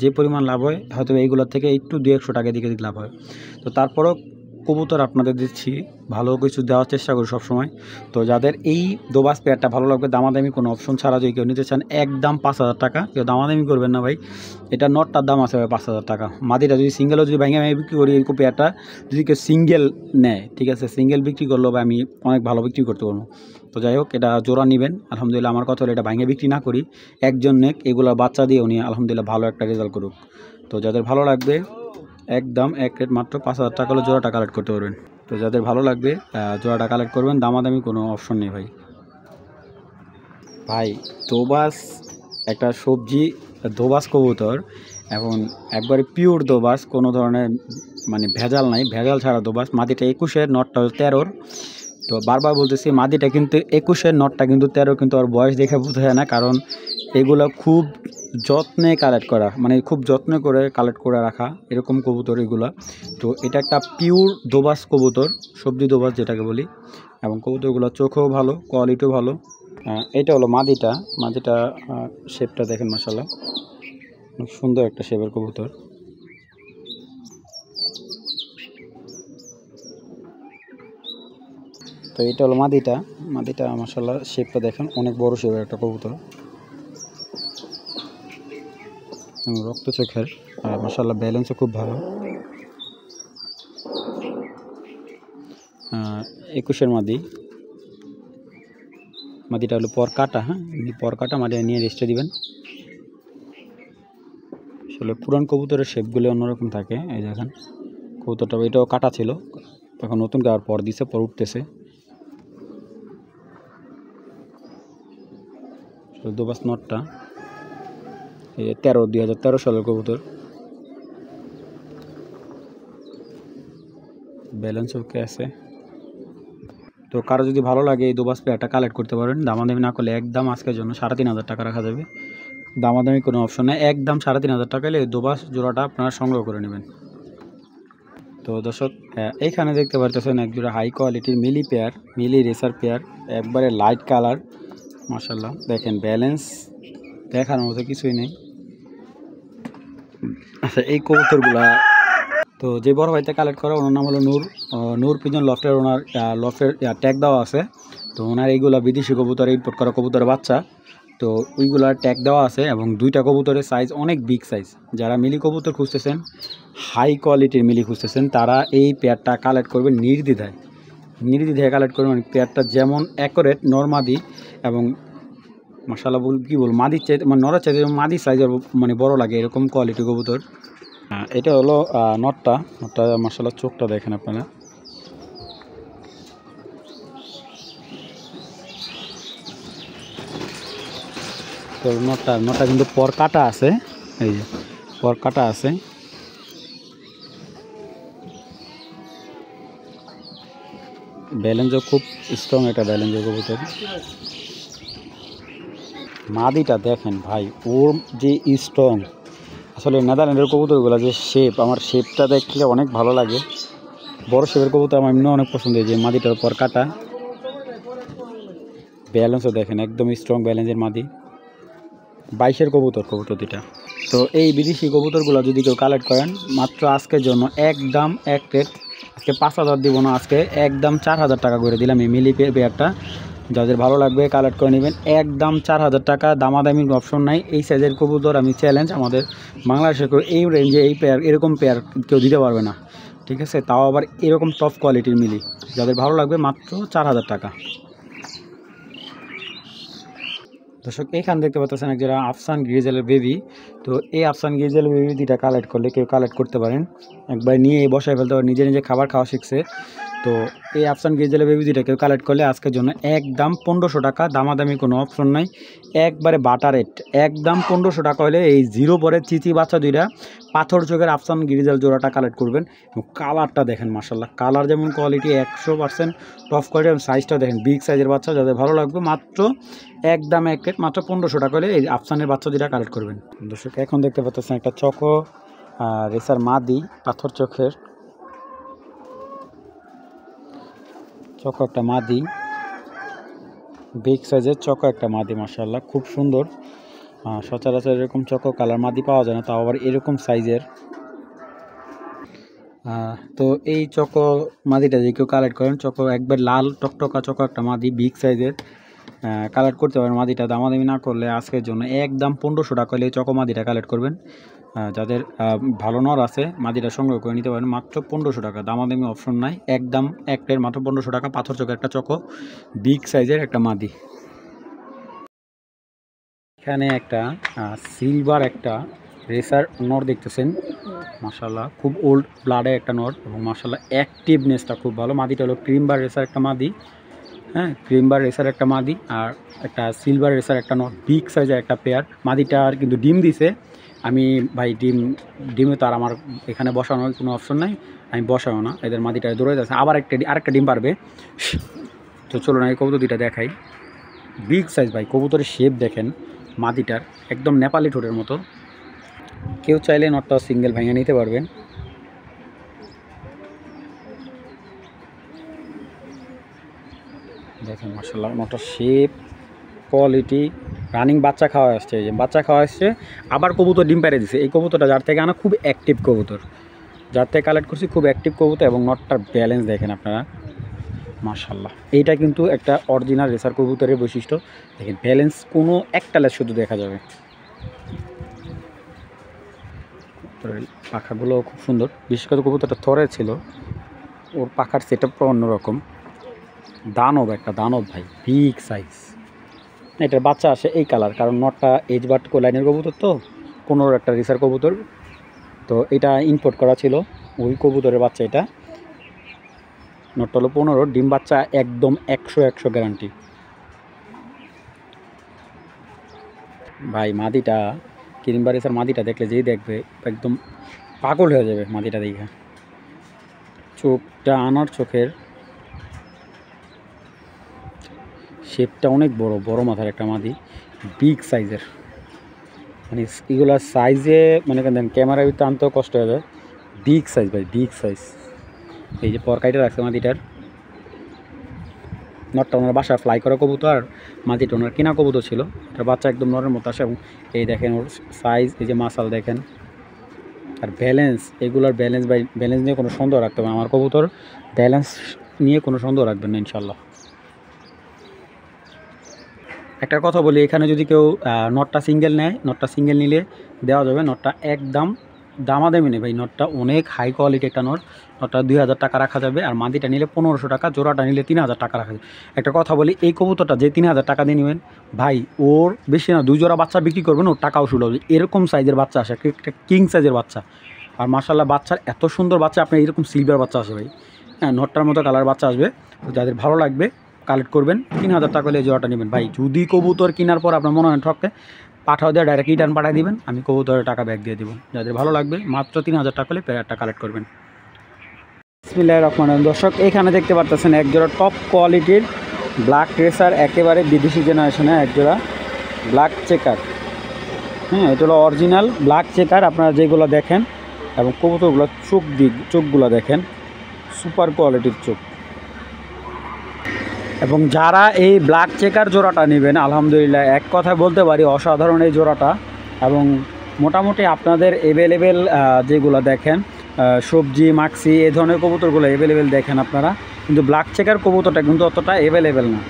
[SPEAKER 1] যে পরিমাণ লাভ হয় হয়তো এইগুলোর থেকে একটু 200 টাকা দিকে লাভ হয়। তো তারপরও কবুতর আপনাদের দিচ্ছি, ভালো কিছু দেওয়ার চেষ্টা করি সবসময়। তো যাদের এই দোবাস পেয়ারটা ভালো লাগবে, দামাদামি কোনো অপশন ছাড়া যদি কেউ নিতে চান, একদম 5000 টাকা। কেউ দামাদামি করবেন না ভাই, এটা নটটার দাম আছে ভাই 5000 টাকা। মাদিটা যদি সিঙ্গেলও যদি ভেঙে বিক্রি করি, এই পেয়ারটা যদি কেউ সিঙ্গেল নেয়, ঠিক আছে, সিঙ্গেল বিক্রি করলেও ভাই আমি অনেক ভালো বিক্রি করতে পারবো। তো যাই হোক, এটা জোড়া নেবেন আলহামদুলিল্লাহ। আমার কথা হলো এটা ভেঙে বিক্রি না করি, একজন নেক এগুলো বাচ্চা দিয়ে উনি আলহামদুলিল্লাহ ভালো একটা রেজাল্ট করুক। তো যাদের ভালো লাগবে একদম এক রেট মাত্র 5000 টাকা হলে জোড়াটা কালেক্ট করতে পারবেন। তো যাদের ভালো লাগবে জোড়াটা কালেক্ট করবেন, দামাদামি কোনো অপশন নেই ভাই। ভাই দোবাস একটা সবজি, দোবাস কবুতর এখন একবারে পিওর দোবাস, কোনো ধরনের মানে ভেজাল নাই, ভেজাল ছাড়া দোবাস। মাদিটা 21-এর, নটটা 13-র। তো বারবার বলতেছি মাদিটা কিন্তু 21-এর, নটটা কিন্তু 13, কিন্তু ওর বয়স দেখে বোঝা যায় না, কারণ এগুলো খুব যত্নে কালেক্ট করা, মানে খুব যত্ন করে কালেক্ট করে রাখা এরকম কবুতর এগুলো। তো এটা একটা পিওর দোবাস কবুতর, সবজি দোবাস যেটাকে বলি। এবং কবুতরগুলো চোখেও ভালো, কোয়ালিটিও ভালো। এটা হলো মাদিটা শেপটা দেখেন মাশাআল্লাহ, খুব সুন্দর একটা শেপের কবুতর। তো এটা হলো মাদিটা মাশাআল্লাহ শেপটা দেখেন, অনেক বড় শেপের একটা কবুতর, রক্ত চোখের। আর মাশাআল্লাহ ব্যালেন্সও খুব ভালো। 21-এর মাদিটা হলো পর কাটা। হ্যাঁ, পর কাটা মাদিটা নিয়ে রেস্টে দিবেন। আসলে পুরান কবুতরের শেপগুলো অন্যরকম থাকে। এই দেখেন কবুতরটা, এটাও কাটা ছিল, তখন নতুন গাওয়ার পর দিছে, পর উঠতেছে। দোবাস নটটা 2013 সালের কবুতর, ব্যালেন্স ওকে আছে। তো কারো যদি ভালো লাগে এই দোবাস পেয়ারটা কালেক্ট করতে পারেন, দামাদামি না করলে একদম আজকের জন্য 3500 টাকা রাখা যাবে। দামাদামি কোনো অপশন নেই, একদম 3500 টাকা হলে এই দোবাস জোড়াটা আপনারা সংগ্রহ করে নেবেন। তো দর্শক এইখানে দেখতে পারতেছেন এক জোড়া হাই কোয়ালিটির মিলি রেসার পেয়ার, একবারে লাইট কালার মাশাআল্লাহ। দেখেন ব্যালেন্স দেখার মতো কিছুই নেই। আচ্ছা, এই কবুতরগুলা তো যে বড় ভাইতে কালেক্ট করা, ওনার নাম হলো নূর পিজন লফটের, ওনার লফটের ট্যাগ দেওয়া আছে। তো ওনার এইগুলা বিদেশি কবুতর, ইম্পোর্ট করা কবুতরের বাচ্চা, তো ওইগুলার ট্যাগ দেওয়া আছে। এবং দুইটা কবুতরের সাইজ অনেক বিগ সাইজ। যারা মিলি কবুতর খুঁজতেছেন, হাই কোয়ালিটির মিলি খুঁজতেছেন, তারা এই পেয়ারটা কালেক্ট করবেন নির্দ্বিধায় কালেক্ট করবেন। পেয়ারটা যেমন অ্যাকুরেট নরমাদি, এবং মাশাআল্লাহ কী বল, মাদির চাইতে মানে নরের চাইতে মাদির সাইজের মানে বড় লাগে এরকম কোয়ালিটি কবুতর। এটা হলো নটটা মাশাআল্লাহ, চোখটা দেখেন আপনারা। তো নটটা কিন্তু পর কাটা আছে, এই যে পর কাটা আছে। ব্যালেন্সও খুব স্ট্রং একটা ব্যালেন্সের কবুতর। মাদিটা দেখেন ভাই, ওর যে স্ট্রং, আসলে নেদারল্যান্ডের কবুতরগুলো যে শেপ, আমার শেপটা দেখলে অনেক ভালো লাগে। বড় শেপের কবুতর আমার এমনি অনেক পছন্দ। যে মাদিটার পর কাটা, ব্যালেন্সও দেখেন একদম স্ট্রং ব্যালেন্সের মাদি। 22-এর কবুতর দুটা। তো এই বিদেশি কবুতরগুলো যদি কেউ কালেক্ট করেন মাত্র আজকের জন্য একদম এক রেট, আজকে 5,000 দিব না, আজকে একদম 4,000 টাকা করে দিলাম এই মিলি পেয়ারটা। যাদের ভালো লাগবে কালেক্ট করে নেবেন, একদম 4,000 টাকা, দামাদামির অপশন নাই। এই সাইজের কবুতর আমি চ্যালেঞ্জ আমাদের বাংলাদেশে এই রেঞ্জে এই পেয়ার এরকম পেয়ার কেউ দিতে পারবে না, ঠিক আছে? তাও আবার এরকম টপ কোয়ালিটির মিলি। যাদের ভালো লাগবে মাত্র 4,000 টাকা। দর্শক এখানে দেখতে পাচ্ছেন একজোড়া আফসান গ্রিজেলের বেবি। তো এই আফসান গ্রিজেলের বেবি দুইটা কালেক্ট করলে কেউ কালেক্ট করতে পারেন, একবার নিয়ে বসায় ফেলতে পারেন, নিজে নিজে খাবার খাওয়া শিখছে। তো এই আফসান গ্রিজেলের বেবি দুইটা কেউ কালেক্ট করলে আজকের জন্য একদম 1500 টাকা, দামাদামি কোনো অপশন নাই, একবারে বাটার রেট, একদম 1500 টাকা হলে এই জিরো পরে চিচি বাচ্চা দুইটা পাথর চোখের আফসান গ্রিজেল জোড়াটা কালেক্ট করবেন। এবং কালারটা দেখেন মাশাল্লাহ, কালার যেমন কোয়ালিটি 100% টপ কোয়ালিটি, এবং সাইজটা দেখেন বিগ সাইজের বাচ্চা। যাদের ভালো লাগবে মাত্র একদম এক রেট, মাত্র 1500 টাকা হলে এই আফসানের বাচ্চা দুইটা কালেক্ট করবেন। দর্শক এখন দেখতে পাচ্ছেন একটা চকো রেসার মাদি, পাথর চোখের চকো একটা মাদি, বিগ সাইজের চকো একটা মাদি, মাশাআল্লাহ খুব সুন্দর। সচরাচর এরকম চকো কালার মাদি পাওয়া যায় না, তাও আবার এরকম সাইজের। তো এই চকো মাদিটা যদি কেউ কালেক্ট করেন, চকো একবার লাল টকটকা চকো একটা মাদি, বিগ সাইজের, কালেক্ট করতে পারেন। মাদিটা দামাদামি না করলে আজকের জন্য একদম 1500 টাকা হলে চকো মাদিটা কালেক্ট করবেন। যাদের ভালো নর আছে মাদিটা সংগ্রহ করে নিতে পারেন মাত্র 1500 টাকা, দামাদামি অপশন নাই, একদম একটার মাত্র 1500 টাকা, পাথর চোখে একটা চকো বিগ সাইজের একটা মাদি। এখানে একটা সিলভার একটা রেসার নর দেখতেছেন, মাশাআল্লাহ খুব ওল্ড ব্লাডে একটা নর, এবং মাশাআল্লাহ অ্যাক্টিভনেসটা খুব ভালো। মাদিটা হলো ক্রিমবার রেসার একটা মাদি, হ্যাঁ ক্রিমবার রেসার একটা মাদি, আর একটা সিলভার রেসার একটা নর, বিগ সাইজের একটা পেয়ার। মাদিটার কিন্তু ডিম দিছে, আমি ভাই ডিমে তো আর আমার এখানে বসানোর কোনো অপশন নাই, আমি বসাবো না, এদের মাদিটা দৌড়ে যাচ্ছে, আবার আরেকটা ডিম পারবে। তো চলো না এই কবুতর দুইটা দেখাই, বিগ সাইজ ভাই, কবুতরের শেপ দেখেন মাদিটার, একদম নেপালি ঠোঁটের মতো। কেউ চাইলে নটটা সিঙ্গেল ভাঙিয়ে নিতে পারবেন। দেখেন মাশাআল্লাহ নটটার শেপ কোয়ালিটি, রানিং বাচ্চা খাওয়া আসছে, এই যে বাচ্চা খাওয়া আসছে, আবার কবুতর ডিম পেরে দিছে। এই কবুতরটা যার থেকে আনা খুব অ্যাক্টিভ কবুতর, যার থেকে কালেক্ট করছি খুব অ্যাক্টিভ কবুতর, এবং নটটার ব্যালেন্স দেখেন আপনারা মাশাআল্লাহ। এইটা কিন্তু একটা অরিজিনাল রেসার কবুতরের বৈশিষ্ট্য, দেখেন ব্যালেন্স কোনো একটা লেজ শুধু দেখা যাবে। পাখাগুলো খুব সুন্দর, বিশেষ করে কবুতরটা থরে ছিল, ওর পাখার সেট আপটা অন্যরকম। দানব একটা দানব ভাই, বিগ সাইজ। এটার বাচ্চা আসে এই কালার, কারণ নটটা এজ বাট লাইনের কবুতর, তো 15 একটা রেসার কবুতর, তো এটা ইম্পোর্ট করা ছিল ওই কবুতরের বাচ্চা। এটা নটটা হলো 15, ডিম বাচ্চা একদম 100 গ্যারান্টি। ভাই মাদিটা কিরিম্বা রেসার মাদিটা দেখলে যেই দেখবে একদম পাগল হয়ে যাবে মাদিটা দেখে। চোখটা আনার চোখের শেপটা অনেক বড়, বড় মাথার একটা মাদি, বিগ সাইজের, মানে এগুলা সাইজে মানে কেন ক্যামেরার ভিতরে আনতেও কষ্ট হয়ে যায়। বিগ সাইজ ভাই, বিগ সাইজ। এই যে পরকাইটা রাখছে মাদিটার, নটটা ওনার বাসায় ফ্লাই করা কবুতর, আর মাদিটা ওনার কেনা কবুতর ছিল। এটার বাচ্চা একদম নরের মতো আসে, এবং এই দেখেন ওর সাইজ, এই যে মাসাল দেখেন, আর ব্যালেন্স, এগুলোর ব্যালেন্স বাই ব্যালেন্স নিয়ে কোনো সন্দেহ রাখতে হবে, আমার কবুতর ব্যালেন্স নিয়ে কোনো সন্দেহ রাখবেন না ইনশাল্লাহ। একটা কথা বলি, এখানে যদি কেউ নটটা সিঙ্গেল নেয়, নটটা সিঙ্গেল নিলে দেওয়া যাবে, নটটা একদম দামাদামি নেই ভাই, নটটা অনেক হাই কোয়ালিটি একটা নট, নটটা 2000 টাকা রাখা যাবে, আর মাদিটা নিলে 1500 টাকা, জোড়াটা নিলে 3000 টাকা রাখা যাবে। একটা কথা বলি, এই কবুতরটা যে 3000 টাকা দিয়ে নেবেন ভাই, ওর বেশি না 2 জোড়া বাচ্চা বিক্রি করবেন, ওর টাকাও শুরু হবে। এরকম সাইজের বাচ্চা আসে, একটা কিং সাইজের বাচ্চা, আর মাশাআল্লাহ বাচ্চার এত সুন্দর বাচ্চা, আপনার এরকম সিলভার বাচ্চা আসে ভাই, হ্যাঁ নটটার মতো কালার বাচ্চা আসবে। তো যাদের ভালো লাগবে কালেক্ট করবেন, 3000 টাকা হলে এই জোড়াটা নেবেন ভাই। যদি কবুতর কেনার পর আপনার মনে হয় ঠককে, পাঠাও দিয়ে ডাইরেক্ট রিটার্ন পাঠিয়ে দিবেন, আমি কবুতরের টাকা ব্যাক দিয়ে দিব। যাদের ভালো লাগবে মাত্র 3000 টাকা হলে পেয়ারটা কালেক্ট করবেন। বিসমিল্লাহির রহমানির রহিম। দর্শক এখানে দেখতে পাচ্ছেন একজোড়া টপ কোয়ালিটির ব্ল্যাক রেসার, একেবারে বিদেশি জেনারেশনে একজোড়া ব্ল্যাক চেকার, হ্যাঁ এটা হলো অরিজিনাল ব্ল্যাক চেকার। আপনারা যেগুলো দেখেন, এবং কবুতরগুলো চোখগুলো দেখেন, সুপার কোয়ালিটির চোখ। এবং যারা এই ব্ল্যাক চেকার জোড়াটা নেবেন, আলহামদুলিল্লাহ এক কথায় বলতে পারি অসাধারণ এই জোড়াটা, এবং মোটামুটি আপনাদের অ্যাভেলেবেল যেগুলো দেখেন সবজি মাক্সি এই ধরনের কবুতরগুলো অ্যাভেলেবেল দেখেন আপনারা, কিন্তু ব্ল্যাক চেকার কবুতরটা কিন্তু অতটা অ্যাভেলেবেল না।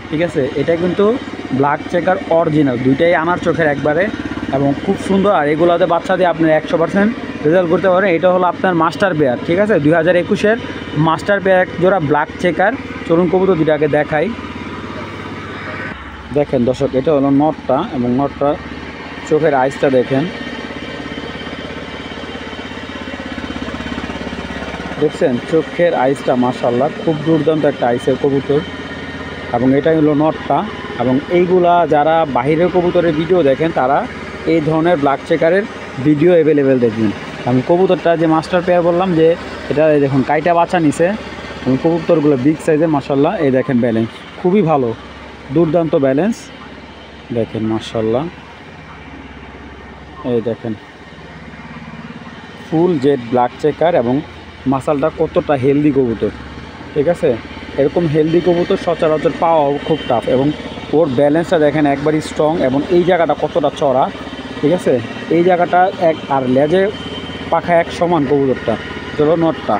[SPEAKER 1] ঠিক আছে, এটা কিন্তু ব্ল্যাক চেকার অরিজিনাল, দুইটাই আনার চোখের একবারে এবং খুব সুন্দর। আর এগুলোতে বাচ্চা দিয়ে আপনি 100% রেজাল্ট করতে পারেন। এটা হলো আপনার মাস্টার পেয়ার। ঠিক আছে, 2021-এর মাস্টার পেয়ার এক জোড়া ব্ল্যাক চেকার। চলুন কবুতর দুটাকে দেখাই। দেখেন দর্শক, এটা হলো নটটা এবং নটটা চোখের আইসটা দেখেন, দেখছেন চোখের আইসটা মাশাআল্লাহ খুব দুর্দান্ত একটা আইসের কবুতর। এবং এটাই হলো নটটা। এবং এইগুলা যারা বাহিরের কবুতরের ভিডিও দেখেন তারা এই ধরনের ব্ল্যাক চেকারের ভিডিও অ্যাভেলেবেল দেখবেন। আমি কবুতরটা যে মাস্টার পেয়ার বললাম যে এটা দেখুন কাইটা বাচ্চা নিছে এবং কবুতরগুলো বিগ সাইজের মাশাআল্লাহ। এই দেখেন ব্যালেন্স খুবই ভালো, দুর্দান্ত ব্যালেন্স দেখেন মাশাআল্লাহ। এই দেখেন ফুল জেড ব্ল্যাক চেকার এবং মাসালটা কতটা হেলদি কবুতর। ঠিক আছে, এরকম হেলদি কবুতর সচরাচর পাওয়াও খুব টাফ এবং ওর ব্যালেন্সটা দেখেন একবারই স্ট্রং এবং এই জায়গাটা কতটা চড়া। ঠিক আছে, এই জায়গাটা এক আর লেজে পাখা এক সমান কবুতরটা। চলো নটটা,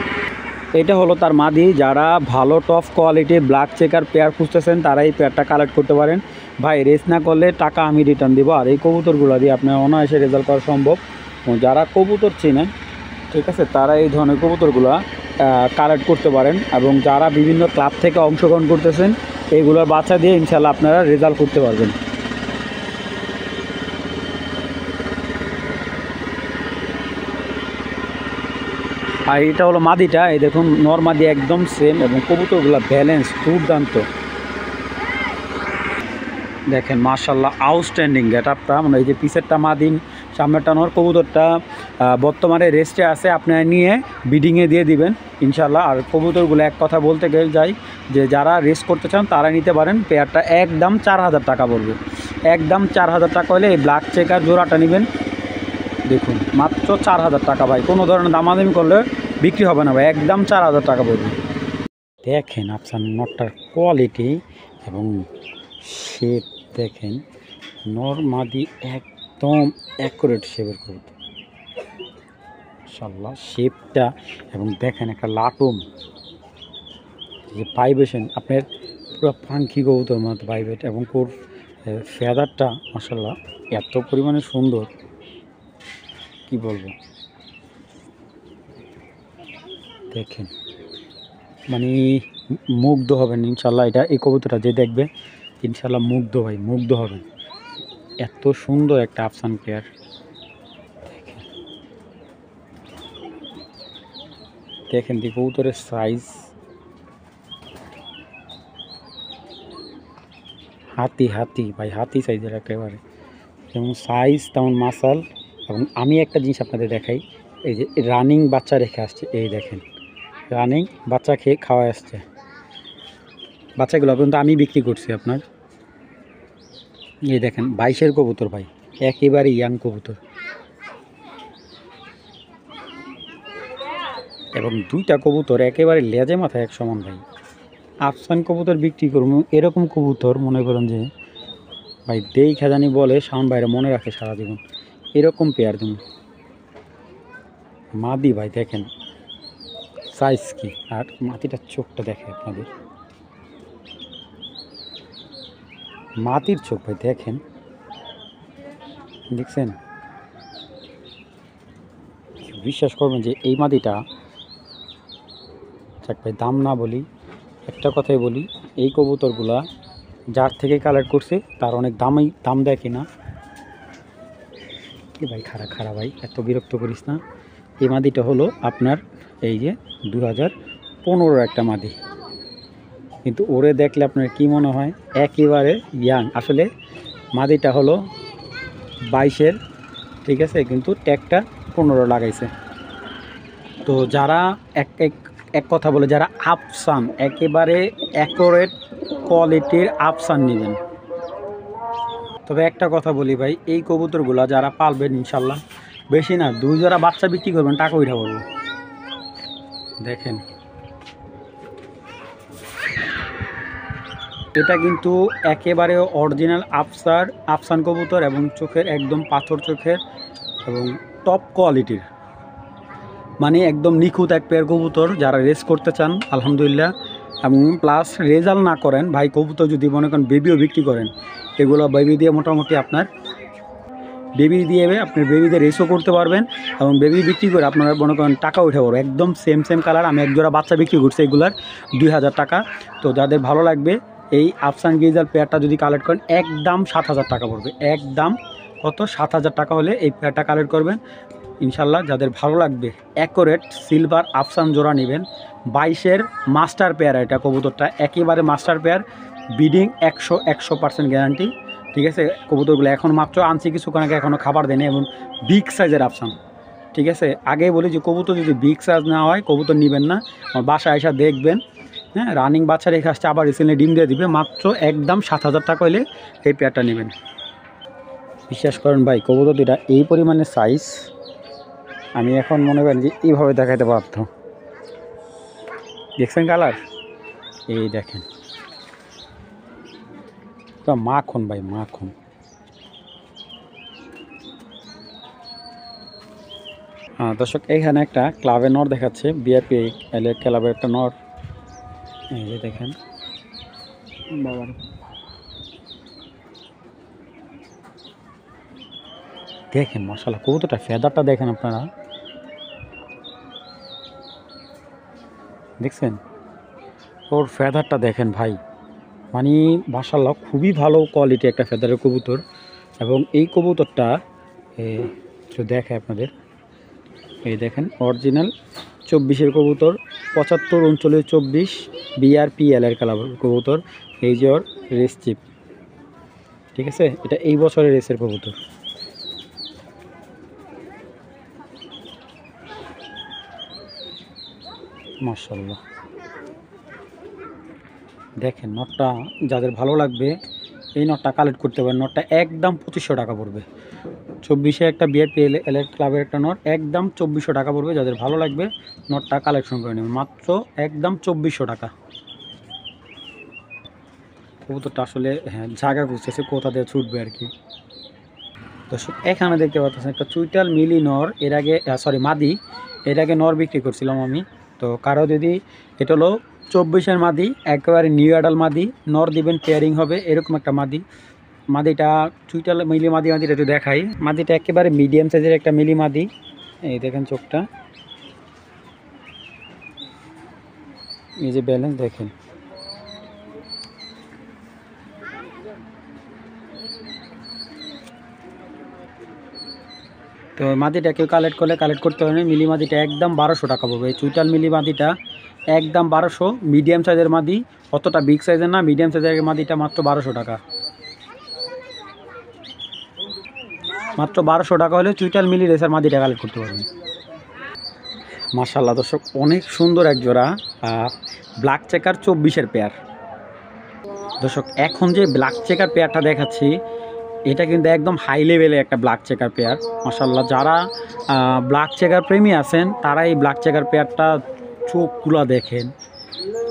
[SPEAKER 1] এটা হলো তার মাদি। যারা ভালো টপ কোয়ালিটির ব্ল্যাক চেকার পেয়ার খুঁজতেছেন তারা এই পেয়ারটা কালেক্ট করতে পারেন। ভাই রেস না করলে টাকা আমি রিটার্ন দেবো। আর এই কবুতরগুলো দিয়ে আপনার অনায়াসে রেজাল্ট করা সম্ভব। যারা কবুতর চেনেন ঠিক আছে তারা এই ধরনের কবুতরগুলো কালেক্ট করতে পারেন। এবং যারা বিভিন্ন ক্লাব থেকে অংশগ্রহণ করতেছেন এইগুলোর বাচ্চা দিয়ে ইনশাল্লাহ আপনারা রেজাল্ট করতে পারবেন। আর এটা হলো মাদিটা। এই দেখুন নরমাদি একদম সেম এবং কবুতরগুলো ব্যালেন্স দুর্দান্ত দেখেন মাশাআল্লাহ। আউটস্ট্যান্ডিং গেট আপটা, মানে এই যে পিসেরটা মাদিন সামনেরটা নর। কবুতরটা বর্তমানে রেস্টে আছে, আপনারা নিয়ে বিডিংয়ে দিয়ে দিবেন ইনশাল্লাহ। আর কবুতরগুলো এক কথা বলতে গেলে যাই যে যারা রেস্ট করতে চান তারা নিতে পারেন। পেয়ারটা একদম 4000 টাকা পড়বে, একদম 4000 টাকা হলে এই ব্ল্যাক চেকার জোড়াটা নেবেন। দেখুন মাত্র 4000 টাকা ভাই, কোনো ধরনের দামাদামি করলে বিক্রি হবে না ভাই, একদম 4000 টাকা পড়বে। দেখেন আফসান নটটার কোয়ালিটি এবং শেপ দেখেন, নরমাদি একদম অ্যাকুরেট শেপের কবুতর মাশাআল্লাহ। শেপটা এবং দেখেন একটা লাটুম যে ভাইব্রেশন আপনার পুরো পাঙ্খি কবুতর মতো ভাইব্রেট এবং কোর ফেদারটা মাশাআল্লাহ এত পরিমাণে সুন্দর কি বলবো। দেখেন মানে মুগ্ধ হবেন ইনশাল্লাহ। এটা এই কবুতরটা যে দেখবে ইনশাল্লাহ মুগ্ধ ভাই, মুগ্ধ হবেন। এত সুন্দর একটা আফসান পেয়ার। দেখেন দি কবুতরের সাইজ, হাতি হাতি ভাই, হাতি সাইজের একেবারে, যেমন সাইজ তেমন মাসাল। এবং আমি একটা জিনিস আপনাদের দেখাই, এই যে রানিং বাচ্চা রেখে আসছে, এই দেখেন রানিং বাচ্চা খেয়ে খাওয়া আসছে। বাচ্চাগুলো কিন্তু আমি বিক্রি করছি আপনার। এই দেখেন 22-এর কবুতর ভাই, একেবারে ইয়াং কবুতর এবং দুইটা কবুতর একেবারে লেজে মাথায় এক সমান ভাই। আফসান কবুতর বিক্রি করুন এরকম কবুতর মনে করেন যে ভাই দেই খাজানি বলে সাউন্ড বাইরে মনে রাখে সারা জীবন, এরকম পেয়ার দিন মাদি ভাই। দেখেন সাইজ কি, আর মাটিটার চোখটা দেখে আপনাদের, মাটির চোখ ভাই দেখেন, দেখছেন। বিশ্বাস করবেন যে এই মাদিটা যাক ভাই দাম না বলি, একটা কথাই বলি, এই কবুতরগুলা যার থেকে কালেক্ট করছে তার অনেক দাম দেয় কিনা। কি ভাই খারাপ খারাপ ভাই, এত বিরক্ত করিস না। এই মাদিটা হলো আপনার এই যে 2015 একটা মাদি, কিন্তু ওরে দেখলে আপনার কি মনে হয় একেবারে ইয়াং। আসলে মাদিটা হলো 22-এর, ঠিক আছে, কিন্তু ট্যাগটা 15 লাগাইছে। তো যারা এক কথা বলে যারা আফসান একেবারে অ্যাকুরেট কোয়ালিটির আফসান নেবেন, তবে একটা কথা বলি ভাই, এই কবুতরগুলা যারা পালবেন ইনশাল্লাহ বেশি না 2 জোড়া বাচ্চা বিক্রি করবেন, টাকা উঠা পড়বে। দেখেন এটা কিন্তু একেবারে অরিজিনাল আফসান কবুতর এবং চোখের একদম পাথর চোখের এবং টপ কোয়ালিটির, মানে একদম নিখুঁত এক পেয়ার কবুতর। যারা রেস করতে চান আলহামদুলিল্লাহ, এবং প্লাস রেজাল্ট না করেন ভাই, কবুতর যদি মনে করেন বেবিও বিক্রি করেন, এগুলো বেবি দিয়ে মোটামুটি আপনার বেবি দিয়ে আপনি বেবিদের রেসও করতে পারবেন এবং বেবি বিক্রি করে আপনারা মনে করেন টাকা উঠে পারবেন। একদম সেম কালার। আমি এক জোড়া বাচ্চা বিক্রি করছি এগুলার 2000 টাকা। তো যাদের ভালো লাগবে এই আফসান গ্রিজাল পেয়ারটা যদি কালেক্ট করেন, একদম 7000 টাকা পড়বে। একদম কত? 7000 টাকা হলে এই পেয়ারটা কালেক্ট করবেন ইনশাল্লাহ। যাদের ভালো লাগবে অ্যাকোরেট সিলভার আফসান জোড়া নেবেন। 22-এর মাস্টার পেয়ার, এটা কবুতরটা একেবারে মাস্টার পেয়ার, ব্রিডিং 100% গ্যারান্টি। ঠিক আছে, কবুতরগুলো এখন মাত্র আনছি, কিছুক্ষণ আগে এখনও খাবার দেয়নি এবং বিগ সাইজের আফসান। ঠিক আছে, আগেই বলি যে কবুতর যদি বিগ সাইজ না হয় কবুতর নেবেন না। আমার বাসায় এসে দেখবেন, হ্যাঁ, রানিং বাচ্চা রেখে আসছে, আবার রিসেন্টলি ডিম দিয়ে দিবে। মাত্র একদম 7000 টাকা হলে এই পেয়ারটা নেবেন। বিশ্বাস করেন ভাই, কবুতর দুটা এই পরিমাণে সাইজ আমি এখন মনে করেন যে এইভাবে দেখাতে পারতাম। দেখছেন কালার? এই দেখেন, তো মাখন ভাই, মাখন। দর্শক, এখানে একটা ক্লাবের নর দেখাচ্ছে, বিআরপি ক্লাবের একটা নর। এই যে দেখেন বাবার, দেখেন মাশাআল্লাহ কবুতরটা, ফেদারটা দেখেন আপনারা, দেখছেন ওর ফেদারটা দেখেন ভাই, মানে মাশাআল্লাহ খুবই ভালো কোয়ালিটি একটা ফেদারের কবুতর। এবং এই কবুতরটা একটু দেখায় আপনাদের, এই দেখেন অরিজিনাল 24-এর কবুতর, 75 39 24 বিআরপিএল এর কালার কবুতর। এই যে ওর রেস চিপ, ঠিক আছে, এটা এই বছরের রেসের কবুতর। মাশাআল্লাহ দেখেন নটটা, যাদের ভালো লাগবে এই নটটা কালেক্ট করতে পারেন। নটটা একদম 2500 টাকা পড়বে। 24-এ একটা বিআরপিএল এর ক্লাবের একটা নট, একদম 2400 টাকা পড়বে। যাদের ভালো লাগবে নটটা কালেকশন করে নেবেন, মাত্র একদম 2400 টাকা। কবুতরটা আসলে হ্যাঁ জায়গা খুঁজতেছে কোথা দিয়ে ছুটবে আর কি। দর্শক, এখানে দেখতে পাচ্ছেন একটা চুইটাল মিলি নর, এর আগে মাদি, এর আগে নর বিক্রি করছিলাম আমি। তো কারো যদি, এটা হলো 24-এর মাদি, একেবারে নিউ অ্যাডাল মাদি, নর দিবেন পেয়ারিং হবে এরকম একটা মাদি। মাদিটা চুইটাল মিলি মাদিটা একটু দেখাই। মাদিটা একেবারে মিডিয়াম সাইজের একটা মিলি মাদি। এই দেখেন চোখটা, এই যে ব্যালেন্স দেখেন। তো মাদিটা কেউ কালেক্ট করলে কালেক্ট করতে পারেন। মিলি মাদিটা একদম 1200 টাকা পড়বে। এই চুইটাল মিলি মাদিটা একদম 1200, মিডিয়াম সাইজের মাদি, অতটা বিগ সাইজের না, মিডিয়াম সাইজের মাদিটা মাত্র 1200 টাকা। মাত্র 1200 টাকা হলে চুইটাল মিলি রেসার মাদিটা কালেক্ট করতে পারবেন। মাশাআল্লাহ দর্শক, অনেক সুন্দর এক জোড়া ব্ল্যাক চেকার 24-এর পেয়ার। দর্শক, এখন যে ব্ল্যাক চেকার পেয়ারটা দেখাচ্ছি, এটা কিন্তু একদম হাই লেভেলে একটা ব্ল্যাক চেকার পেয়ার। মাশাআল্লাহ, যারা ব্ল্যাক চেকার প্রেমী আছেন তারা এই ব্ল্যাক চেকার পেয়ারটা চোখগুলো দেখেন।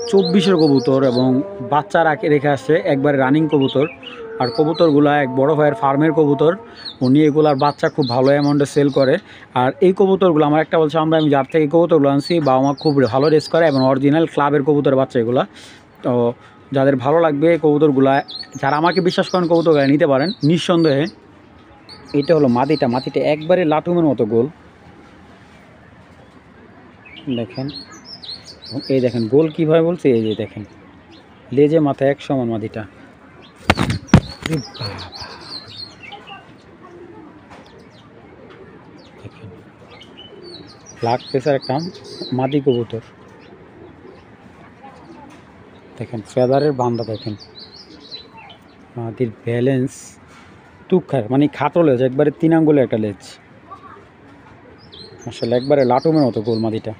[SPEAKER 1] 24-এর কবুতর এবং বাচ্চা রেখে আসছে, একবারে রানিং কবুতর। আর কবুতরগুলো এক বড় ভাইয়ের ফার্মের কবুতর, উনি এগুলার বাচ্চা খুব ভালো অ্যামাউন্টে সেল করে। আর এই কবুতরগুলো আমার একটা বলছে, আমি যার থেকে কবুতরগুলো আনছি বাবা মা খুব ভালো রেস করে এবং অরিজিনাল ক্লাবের কবুতর বাচ্চা এগুলো। তো যাদের ভালো লাগবে এই কবুতরগুলো, যারা আমাকে বিশ্বাস করেন কবুতরগুলো নিতে পারেন নিঃসন্দেহে। এটা হলো মাদিটা, মাদিটা একবারে লাটুমের মতো গোল দেখেন। এই দেখেন গোল কীভাবে বলছে, এই যে দেখেন লেজে মাথায় এক সমান মাদিটা। দেখেন ব্ল্যাক পেসার একটা মাদি কবুতর, দেখেন ফেদারের বান্দা, দেখেন মাদির ব্যালেন্স তুখার, মানে খাটো লেজ, একবারে 3 আঙ্গুলের একটা লেজ। আসলে একবারে লাটুমের মতো গোল মাদিটা।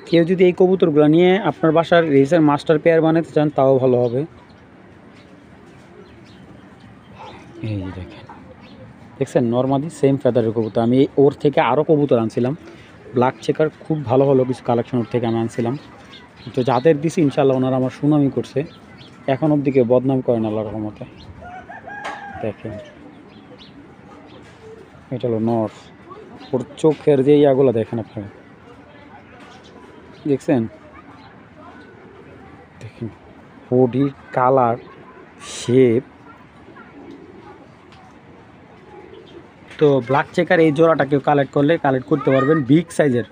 [SPEAKER 1] কেউ যদি এই কবুতরগুলো নিয়ে আপনার বাসার রেসের মাস্টার পেয়ার বানাতে চান তাও ভালো হবে। এই যে দেখেন, দেখছেন নর্মাদি সেম ফেদারের কবুতর। আমি ওর থেকে আরও কবুতর আনছিলাম ব্ল্যাক চেকার, খুব ভালো ভালো কিছু কালেকশন ওর থেকে আমি আনছিলাম। তো যাদের দিছি ইনশাল্লাহ ওনারা আমার সুনামি করছে, এখন অবধি কেউ বদনাম করেন আল্লাহর রহমতে। দেখেন এটা হলো নর। ওর চোখের যে ইয়াগুলো দেখেন আপনারা, দেখছেন? দেখেন বডির কালার, শেপ। তো ব্ল্যাক চেকার এই জোড়াটা কেউ কালেক্ট করলে কালেক্ট করতে পারবেন, বিগ সাইজের।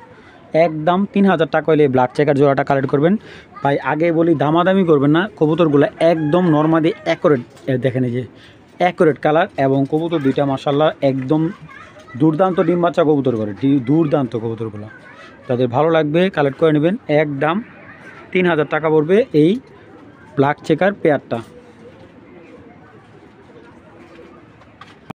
[SPEAKER 1] একদম 3000 টাকা হলে ব্ল্যাক চেকার জোড়াটা কালেক্ট করবেন ভাই। আগে বলি দামাদামি করবেন না, কবুতরগুলো একদম নর্মালি অ্যাকুরেট। দেখেন এই যে অ্যাকুরেট কালার, এবং কবুতর দুইটা মাশাআল্লাহ একদম দুর্দান্ত ডিম বাচ্চা কবুতর করে, দুর্দান্ত কবুতরগুলো। তাদের ভালো লাগবে কালেক্ট করে নেবেন। একদম 3000 টাকা পড়বে এই ব্ল্যাক চেকার পেয়ারটা।